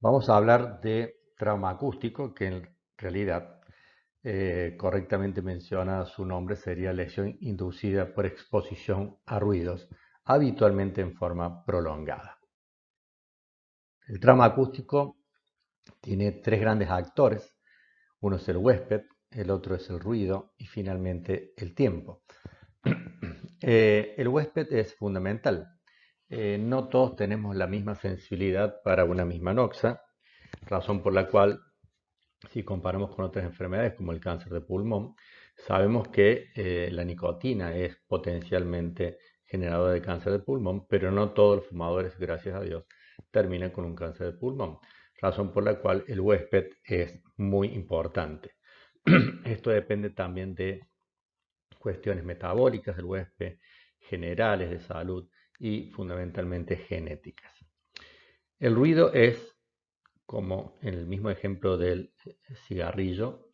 Vamos a hablar de trauma acústico, que en realidad, correctamente menciona su nombre, sería lesión inducida por exposición a ruidos, habitualmente en forma prolongada. El trauma acústico tiene tres grandes actores. Uno es el huésped, el otro es el ruido y finalmente el tiempo. El huésped es fundamental. No todos tenemos la misma sensibilidad para una misma noxa, razón por la cual, si comparamos con otras enfermedades como el cáncer de pulmón, sabemos que la nicotina es potencialmente generadora de cáncer de pulmón, pero no todos los fumadores, gracias a Dios, terminan con un cáncer de pulmón, razón por la cual el huésped es muy importante. Esto depende también de cuestiones metabólicas del huésped, generales de salud y fundamentalmente genéticas. El ruido es, como en el mismo ejemplo del cigarrillo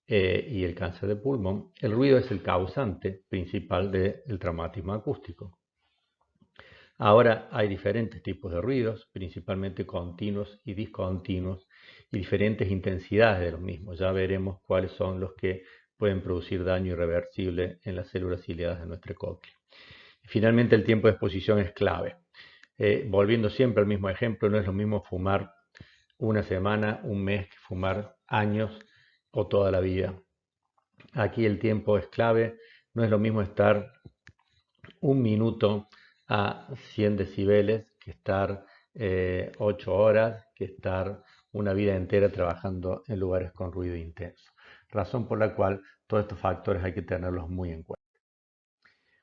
y el cáncer de pulmón, el ruido es el causante principal del traumatismo acústico. Ahora hay diferentes tipos de ruidos, principalmente continuos y discontinuos, y diferentes intensidades de los mismos. Ya veremos cuáles son los que pueden producir daño irreversible en las células ciliadas de nuestra cóclea. Y finalmente, el tiempo de exposición es clave. Volviendo siempre al mismo ejemplo, no es lo mismo fumar una semana, un mes, que fumar años o toda la vida. Aquí el tiempo es clave. No es lo mismo estar un minuto a 100 decibeles que estar 8 horas, que estar una vida entera trabajando en lugares con ruido intenso. Razón por la cual todos estos factores hay que tenerlos muy en cuenta.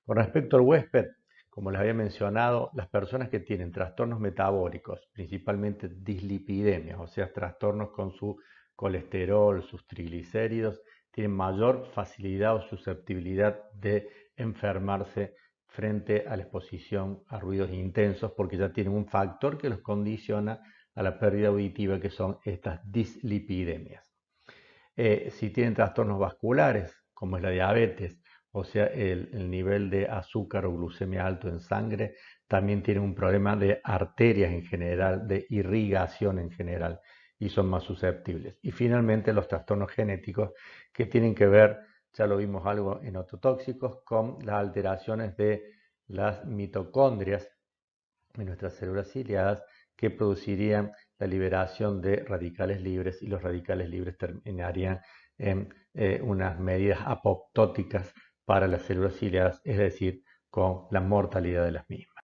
Con respecto al huésped, como les había mencionado, las personas que tienen trastornos metabólicos, principalmente dislipidemias, o sea, trastornos con su colesterol, sus triglicéridos, tienen mayor facilidad o susceptibilidad de enfermarse frente a la exposición a ruidos intensos, porque ya tienen un factor que los condiciona a la pérdida auditiva, que son estas dislipidemias. Si tienen trastornos vasculares, como es la diabetes, o sea, el nivel de azúcar o glucemia alto en sangre, también tienen un problema de arterias en general, de irrigación en general, y son más susceptibles. Y finalmente los trastornos genéticos, que tienen que ver, ya lo vimos algo en ototóxicos, con las alteraciones de las mitocondrias en nuestras células ciliadas, que producirían la liberación de radicales libres, y los radicales libres terminarían en unas medidas apoptóticas para las células ciliadas, es decir, con la mortalidad de las mismas.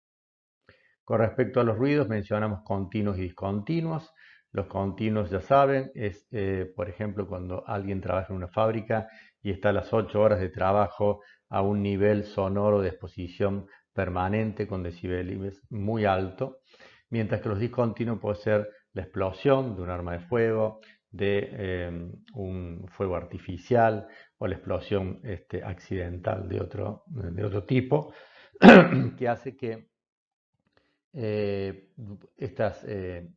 Con respecto a los ruidos, mencionamos continuos y discontinuos. Los continuos, ya saben, es, por ejemplo, cuando alguien trabaja en una fábrica y está a las 8 horas de trabajo a un nivel sonoro de exposición permanente con decibeles muy alto, mientras que los discontinuos puede ser la explosión de un arma de fuego, de un fuego artificial, o la explosión accidental de otro tipo, que hace que estas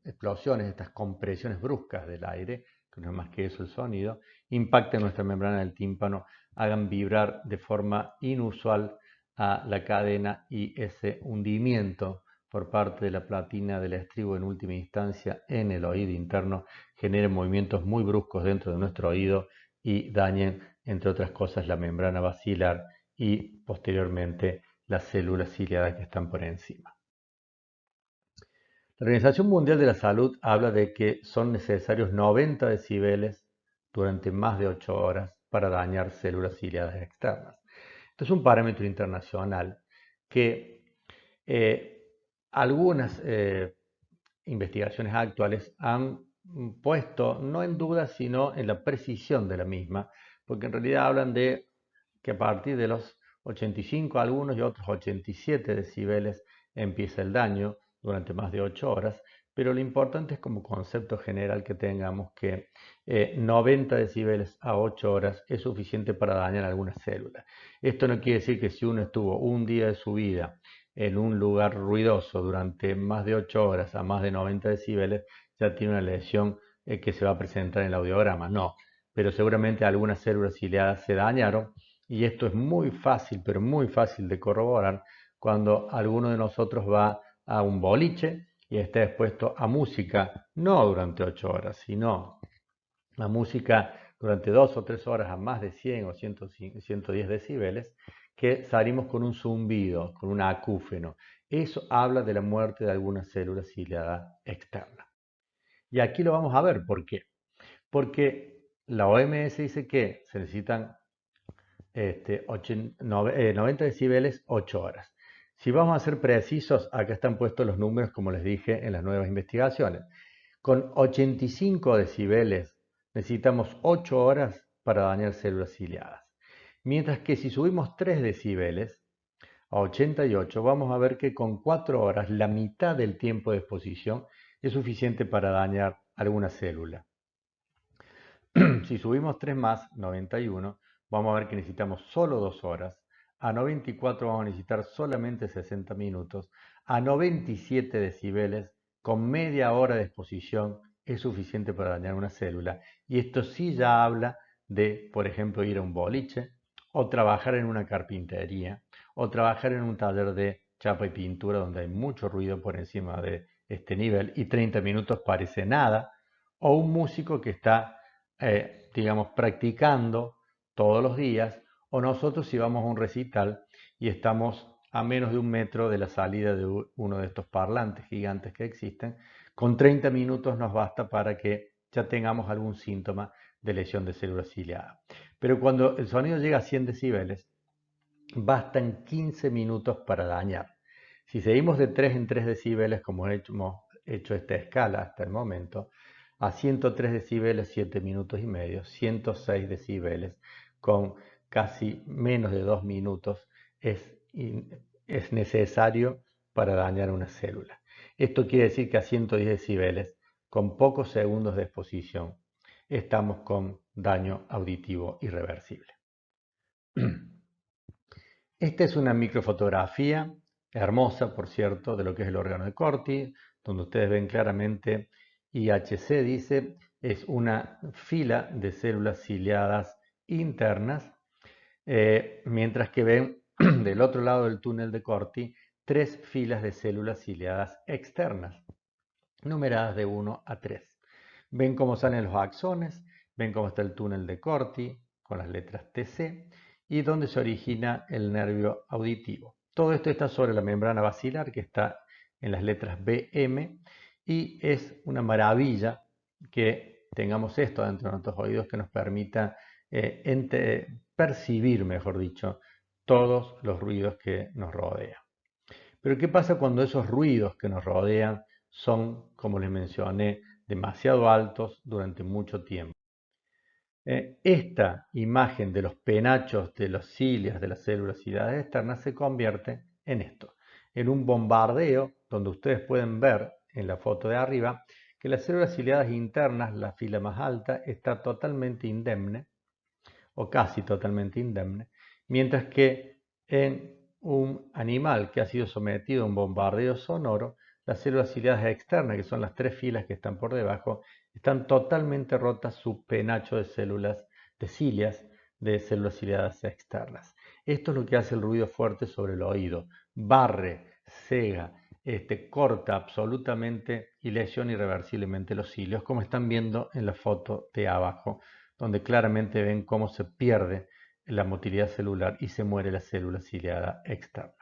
explosiones, estas compresiones bruscas del aire, que no es más que eso el sonido, impacten nuestra membrana del tímpano, hagan vibrar de forma inusual a la cadena, y ese hundimiento por parte de la platina del estribo en última instancia en el oído interno genere movimientos muy bruscos dentro de nuestro oído y dañen, entre otras cosas, la membrana basilar y posteriormente las células ciliadas que están por encima. La Organización Mundial de la Salud habla de que son necesarios 90 decibeles durante más de 8 horas para dañar células ciliadas externas. Esto es un parámetro internacional que algunas investigaciones actuales han puesto no en duda, sino en la precisión de la misma, porque en realidad hablan de que a partir de los 85 algunos y otros 87 decibeles empieza el daño durante más de 8 horas, pero lo importante es, como concepto general, que tengamos que 90 decibeles a 8 horas es suficiente para dañar algunas células. Esto no quiere decir que si uno estuvo un día de su vida en un lugar ruidoso durante más de 8 horas a más de 90 decibeles, ya tiene una lesión que se va a presentar en el audiograma. No, pero seguramente algunas células ciliadas se dañaron, y esto es muy fácil, pero muy fácil de corroborar cuando alguno de nosotros va a un boliche y esté expuesto a música, no durante 8 horas, sino a música durante 2 o 3 horas a más de 100 o 110 decibeles, que salimos con un zumbido, con un acúfeno. Eso habla de la muerte de algunas células ciliadas externas. Y aquí lo vamos a ver, ¿por qué? Porque la OMS dice que se necesitan 90 decibeles 8 horas. Si vamos a ser precisos, acá están puestos los números como les dije en las nuevas investigaciones. Con 85 decibeles necesitamos 8 horas para dañar células ciliadas. Mientras que si subimos 3 decibeles a 88, vamos a ver que con 4 horas, la mitad del tiempo de exposición es suficiente para dañar alguna célula. Si subimos 3 más, 91, vamos a ver que necesitamos solo 2 horas. A 94 vamos a necesitar solamente 60 minutos. A 97 decibeles, con media hora de exposición, es suficiente para dañar una célula. Y esto sí ya habla de, por ejemplo, ir a un boliche, o trabajar en una carpintería, o trabajar en un taller de chapa y pintura donde hay mucho ruido por encima de este nivel y 30 minutos parece nada, o un músico que está digamos, practicando todos los días, o nosotros si vamos a un recital y estamos a menos de 1 metro de la salida de uno de estos parlantes gigantes que existen, con 30 minutos nos basta para que ya tengamos algún síntoma de lesión de célula ciliada. Pero cuando el sonido llega a 100 decibeles, bastan 15 minutos para dañar. Si seguimos de 3 en 3 decibeles, como hemos hecho esta escala hasta el momento, a 103 decibeles 7 minutos y medio, 106 decibeles con casi menos de 2 minutos es necesario para dañar una célula. Esto quiere decir que a 110 decibeles, con pocos segundos de exposición, estamos con daño auditivo irreversible. Esta es una microfotografía, hermosa por cierto, de lo que es el órgano de Corti, donde ustedes ven claramente IHC, dice, es una fila de células ciliadas internas, mientras que ven del otro lado del túnel de Corti 3 filas de células ciliadas externas, numeradas de 1 a 3. Ven cómo salen los axones, ven cómo está el túnel de Corti con las letras TC y dónde se origina el nervio auditivo. Todo esto está sobre la membrana basilar que está en las letras BM y es una maravilla que tengamos esto dentro de nuestros oídos que nos permita percibir, mejor dicho, todos los ruidos que nos rodean. Pero ¿qué pasa cuando esos ruidos que nos rodean son, como les mencioné, demasiado altos durante mucho tiempo? Esta imagen de los penachos, de los cilias, de las células ciliadas externas se convierte en esto, en un bombardeo donde ustedes pueden ver en la foto de arriba que las células ciliadas internas, la fila más alta, está totalmente indemne o casi totalmente indemne, mientras que en un animal que ha sido sometido a un bombardeo sonoro, las células ciliadas externas, que son las 3 filas que están por debajo, están totalmente rotas su penacho de células, de cilias, de células ciliadas externas. Esto es lo que hace el ruido fuerte sobre el oído. Barre, cega, corta absolutamente y lesiona irreversiblemente los cilios, como están viendo en la foto de abajo, donde claramente ven cómo se pierde la motilidad celular y se muere la célula ciliada externa.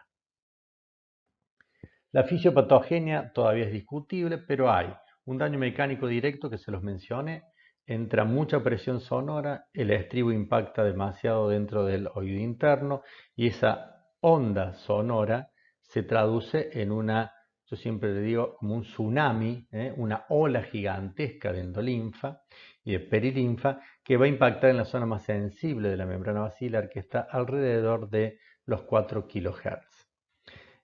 La fisiopatogenia todavía es discutible, pero hay un daño mecánico directo que se los mencioné, entra mucha presión sonora, el estribo impacta demasiado dentro del oído interno y esa onda sonora se traduce en una, yo siempre le digo, como un tsunami, una ola gigantesca de endolinfa y de perilinfa que va a impactar en la zona más sensible de la membrana basilar que está alrededor de los 4 kHz.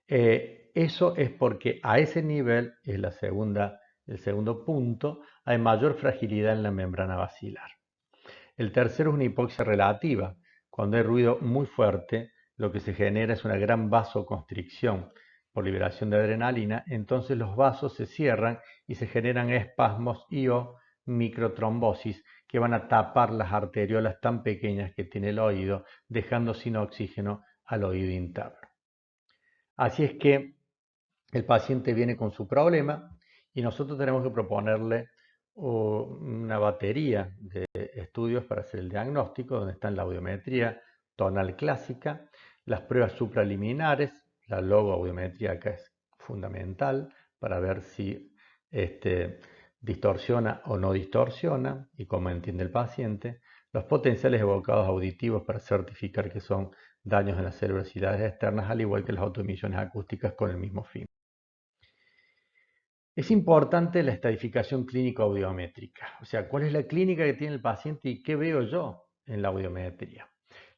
Eso es porque a ese nivel, es el segundo punto, hay mayor fragilidad en la membrana basilar. El tercero es una hipoxia relativa. Cuando hay ruido muy fuerte, lo que se genera es una gran vasoconstricción por liberación de adrenalina, entonces los vasos se cierran y se generan espasmos y o microtrombosis que van a tapar las arteriolas tan pequeñas que tiene el oído, dejando sin oxígeno al oído interno. Así es que el paciente viene con su problema y nosotros tenemos que proponerle una batería de estudios para hacer el diagnóstico, donde están la audiometría tonal clásica, las pruebas supraliminares, la logoaudiometría acá es fundamental para ver si distorsiona o no distorsiona y cómo entiende el paciente, los potenciales evocados auditivos para certificar que son daños en las cerebrosidades externas, al igual que las autoemisiones acústicas con el mismo fin. Es importante la estadificación clínica audiométrica, o sea, cuál es la clínica que tiene el paciente y qué veo yo en la audiometría.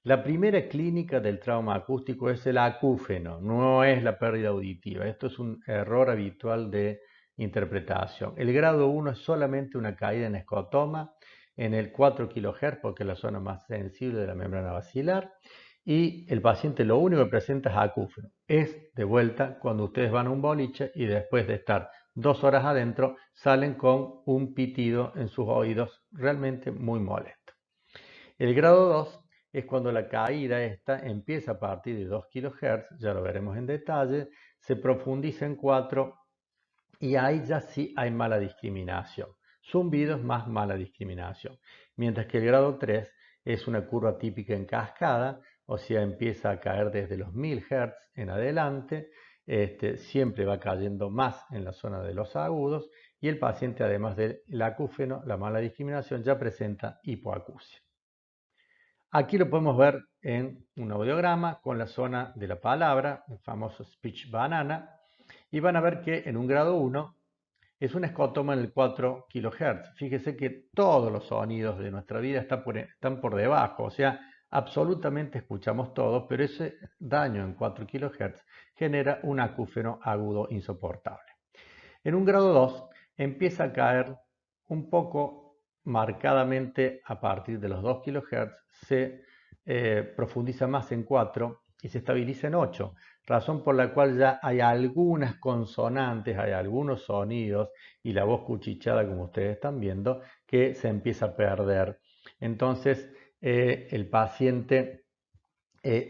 La primera clínica del trauma acústico es el acúfeno, no es la pérdida auditiva. Esto es un error habitual de interpretación. El grado 1 es solamente una caída en escotoma en el 4 kHz, porque es la zona más sensible de la membrana basilar, y el paciente lo único que presenta es acúfeno. Es de vuelta cuando ustedes van a un boliche y después de estar 2 horas adentro salen con un pitido en sus oídos realmente muy molesto. El grado 2 es cuando la caída esta empieza a partir de 2 kHz, ya lo veremos en detalle, se profundiza en 4 y ahí ya sí hay mala discriminación. Zumbidos más mala discriminación. Mientras que el grado 3 es una curva típica en cascada, o sea, empieza a caer desde los 1000 Hz en adelante, siempre va cayendo más en la zona de los agudos y el paciente, además del acúfeno, la mala discriminación, ya presenta hipoacusia. Aquí lo podemos ver en un audiograma con la zona de la palabra, el famoso speech banana, y van a ver que en un grado 1 es un escotoma en el 4 kHz. Fíjese que todos los sonidos de nuestra vida están por debajo, o sea, absolutamente escuchamos todo, pero ese daño en 4 kHz genera un acúfeno agudo insoportable. En un grado 2 empieza a caer un poco marcadamente a partir de los 2 kHz, se profundiza más en 4 y se estabiliza en 8, razón por la cual ya hay algunas consonantes, hay algunos sonidos y la voz cuchicheada, como ustedes están viendo, que se empieza a perder. Entonces, el paciente,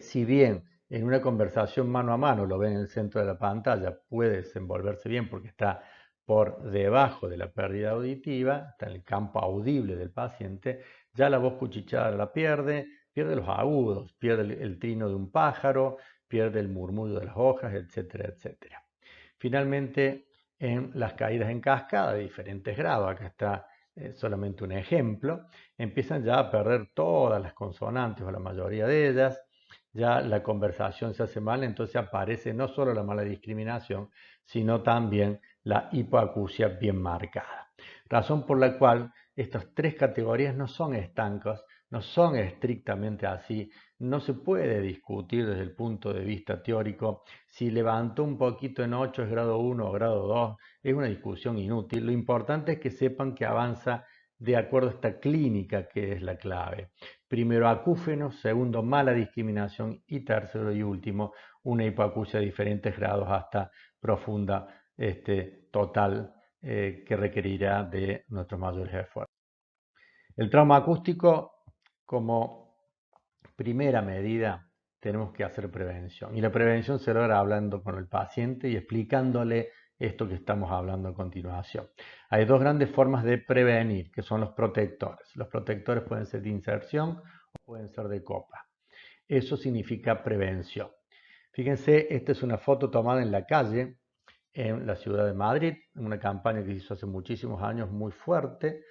si bien en una conversación mano a mano, lo ven en el centro de la pantalla, puede desenvolverse bien porque está por debajo de la pérdida auditiva, está en el campo audible del paciente, ya la voz cuchicheada la pierde los agudos, pierde el trino de un pájaro, pierde el murmullo de las hojas, etcétera, etcétera. Finalmente, en las caídas en cascada de diferentes grados, acá está solamente un ejemplo, empiezan ya a perder todas las consonantes o la mayoría de ellas, ya la conversación se hace mal, entonces aparece no solo la mala discriminación, sino también la hipoacusia bien marcada. Razón por la cual estas tres categorías no son estancas, no son estrictamente así, no se puede discutir desde el punto de vista teórico si levantó un poquito en 8 es grado 1 o grado 2, es una discusión inútil. Lo importante es que sepan que avanza de acuerdo a esta clínica que es la clave. Primero acúfeno, segundo mala discriminación y tercero y último una hipoacusia de diferentes grados hasta profunda total que requerirá de nuestros mayores esfuerzos. El trauma acústico, como primera medida, tenemos que hacer prevención. Y la prevención se logra hablando con el paciente y explicándole esto que estamos hablando a continuación. Hay dos grandes formas de prevenir, que son los protectores. Los protectores pueden ser de inserción o pueden ser de copa. Eso significa prevención. Fíjense, esta es una foto tomada en la calle, en la ciudad de Madrid, una campaña que se hizo hace muchísimos años muy fuerte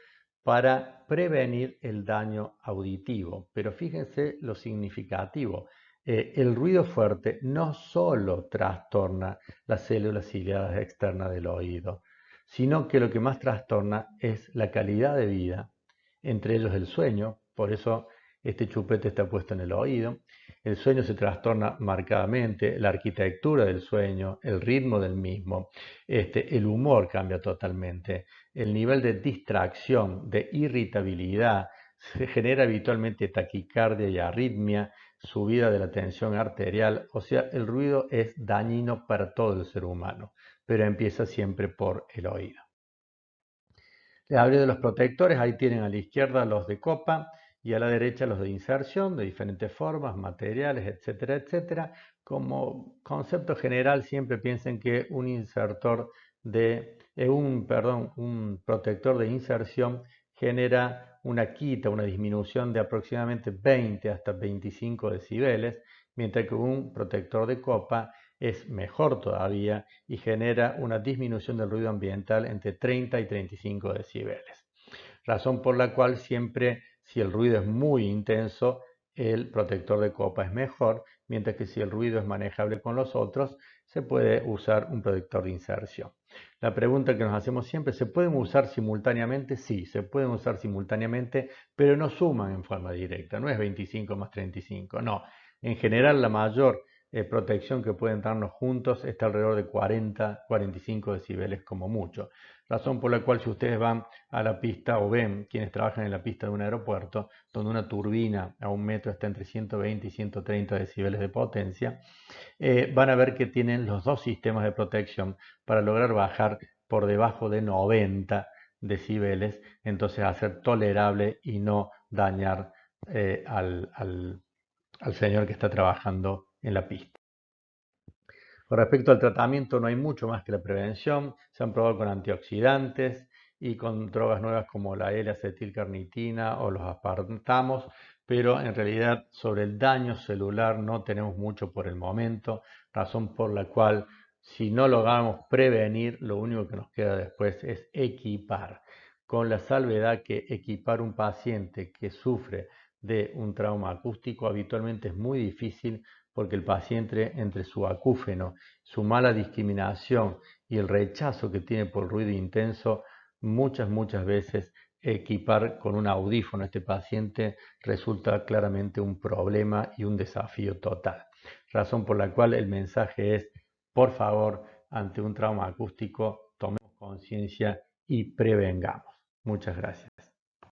para prevenir el daño auditivo. Pero fíjense lo significativo. El ruido fuerte no solo trastorna las células ciliadas externas del oído, sino que lo que más trastorna es la calidad de vida, entre ellos el sueño. Por eso este chupete está puesto en el oído. El sueño se trastorna marcadamente, la arquitectura del sueño, el ritmo del mismo, el humor cambia totalmente, el nivel de distracción, de irritabilidad, se genera habitualmente taquicardia y arritmia, subida de la tensión arterial, o sea, el ruido es dañino para todo el ser humano, pero empieza siempre por el oído. Les hablé de los protectores, ahí tienen a la izquierda los de copa y a la derecha los de inserción de diferentes formas, materiales, etcétera, etcétera. Como concepto general siempre piensen que un insertor un protector de inserción genera una quita, una disminución de aproximadamente 20 hasta 25 decibeles, mientras que un protector de copa es mejor todavía y genera una disminución del ruido ambiental entre 30 y 35 decibeles. Razón por la cual siempre, si el ruido es muy intenso, el protector de copa es mejor, mientras que si el ruido es manejable con los otros, se puede usar un protector de inserción. La pregunta que nos hacemos siempre, ¿se pueden usar simultáneamente? Sí, se pueden usar simultáneamente, pero no suman en forma directa, no es 25 más 35, no. En general, la mayor protección que pueden darnos juntos está alrededor de 40-45 decibeles como mucho. Razón por la cual si ustedes van a la pista o ven quienes trabajan en la pista de un aeropuerto, donde una turbina a un metro está entre 120 y 130 decibeles de potencia, van a ver que tienen los dos sistemas de protección para lograr bajar por debajo de 90 decibeles, entonces hacer tolerable y no dañar al señor que está trabajando en la pista. Con respecto al tratamiento, no hay mucho más que la prevención. Se han probado con antioxidantes y con drogas nuevas como la L-acetilcarnitina o los aspartamos, pero en realidad sobre el daño celular no tenemos mucho por el momento, razón por la cual si no logramos prevenir, lo único que nos queda después es equipar, con la salvedad que equipar un paciente que sufre de un trauma acústico habitualmente es muy difícil porque el paciente entre su acúfeno, su mala discriminación y el rechazo que tiene por el ruido intenso, muchas veces equipar con un audífono a este paciente resulta claramente un problema y un desafío total. Razón por la cual el mensaje es, por favor, ante un trauma acústico, tomemos conciencia y prevengamos. Muchas gracias.